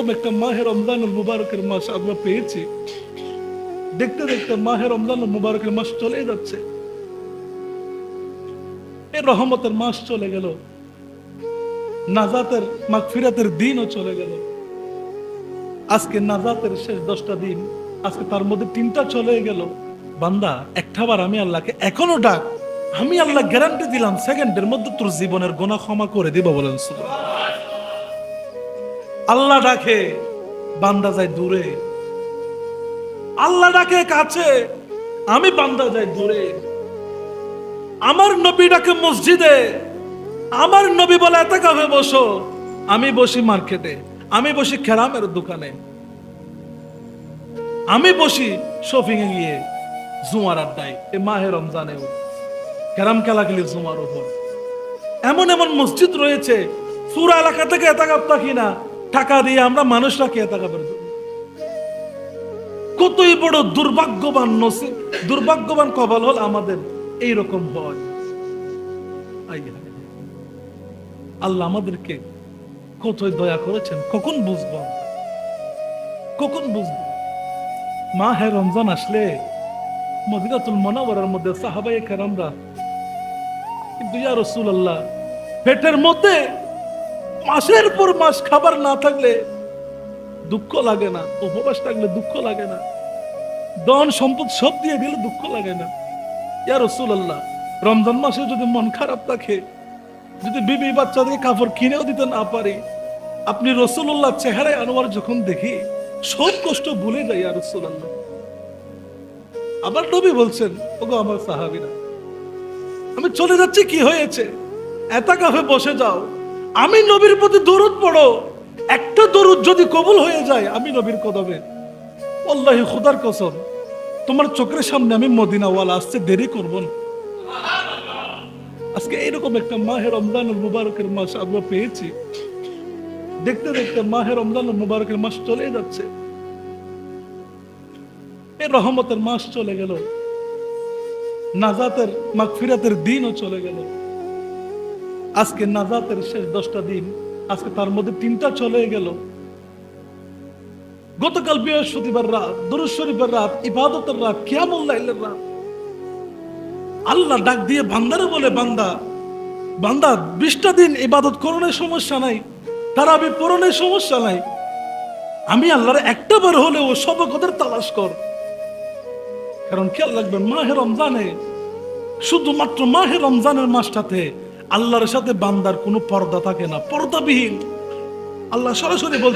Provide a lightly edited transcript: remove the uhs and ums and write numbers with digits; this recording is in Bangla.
এরকম একটা মাহে রমজানুল মুবারকের মাস আমরা পেয়েছি। দেখতে দেখতে মাহে রমজানুল মুবারকের মাস চলে যাচ্ছে, এই রহমতের মাস চলে গেল, নাজাতের মাগফিরাতের দিনও চলে গেল। আজকে নাজাতের শেষ 10টা দিন, আজকে তার মধ্যে 3টা চলে গেল। বান্দা একটাবার আমি আল্লাহকে এখনো ডাক, আমি আল্লাহ গ্যারান্টি দিলাম সেকেন্ডের মধ্যে তোর জীবনের গুনাহ ক্ষমা করে দিব। বলেন সুবহানাল্লাহ। আল্লাহ ডাকে, বান্দা যায় দূরে। আল্লাহ ডাকে কাছে, আমি বান্দা যাই দূরে। আমার নবী ডাকে মসজিদে, আমার নবী বলে এতেকাফে বসো, আমি বসি মার্কেটে, আমি বসি কেরামের দোকানে, আমি বসি শপিং এ গিয়ে জুমার আড্ডায়। এই মাহে রমজানেও কেরাম খেলাখেলি জুমার উপর। এমন এমন মসজিদ রয়েছে পুরো এলাকা থেকে এতেকাফ থাকি না, টাকা দিয়ে আমরা মানুষ রাখি এতেকাফের জন্য। কতই বড় দুর্ভাগ্যবান নসিব, দুর্ভাগ্যবান কপাল হল আমাদের এইরকম হয়। আল্লাহ আমাদেরকে কতই দয়া করেছেন, কখন বুঝবো, কখন বুঝবো? মাহে রমজান আসলে মদিনাতুল মুনাওয়ারার মধ্যে সাহাবায়ে কেরামরা, কিন্তু ইয়া রাসূলুল্লাহ, পেটের মধ্যে মাসের পর মাস খাবার না থাকলে দুঃখ লাগে না, উপবাস থাকলে দুঃখ লাগে না, ধন সম্পদ সব দিয়ে দিলে দুঃখ লাগে না। ইয়া রাসূলুল্লাহ, রমজান মাসে যদি মন খারাপ থাকে, যদি বিবি বাচ্চাদের কাপড় কিনেও দিতে না পারি, আপনি রাসূলুল্লাহ চেহারায় আনোয়ার যখন দেখি সব কষ্ট ভুলে যাই। ইয়া রাসূলুল্লাহ, আবার নবী বলছেন, ওগো আমার সাহাবীরা, আমি চলে যাচ্ছি, কি হয়েছে? এতেকাফে বসে যাও, আমি নবীর প্রতি দরুদ পড়ো। একটা দরুদ যদি কবুল হয়ে যায় আমি নবীর কদমে, আল্লাহি খোদার কসম, তোমার চোখের সামনে আমি মদিনাওয়ালা আসছে, দেরি করব না। আজকে এরকম একটা মাহে রমজানুল মুবারকের মাস আমরা পেয়েছি। দেখতে দেখতে মাহে রমজানুল মুবারকের মাস চলে যাচ্ছে, এই রহমতের মাস চলে গেল, নাজাতের মাগফিরাতের দিনও চলে গেল। আজকে নাজাতের শেষ 10টা দিন, আজকে তার মধ্যে 3টা চলে গেল। গতকাল বৃহস্পতিবার রাত, দুরূদ শরীফের রাত, ইবাদতের রাত, কিয়ামুল লাইলের রাত। আল্লাহ ডাক দিয়ে বান্দারে বলে, বান্দা বান্দা 20টা দিন ইবাদত করণের সমস্যা নাই, তারাবি পড়নের সমস্যা নাই, আমি আল্লাহর একটা বার হলেও সবকদের তালাশ কর। কারণ খেয়াল রাখবেন, মাহে রমজানে, শুধুমাত্র মাহে রমজানের মাসটাতে আল্লাহর সাথে বান্দার কোনো পর্দা থাকে না, পর্দাবিহীন। আল্লাহ সরাসরি বলছে,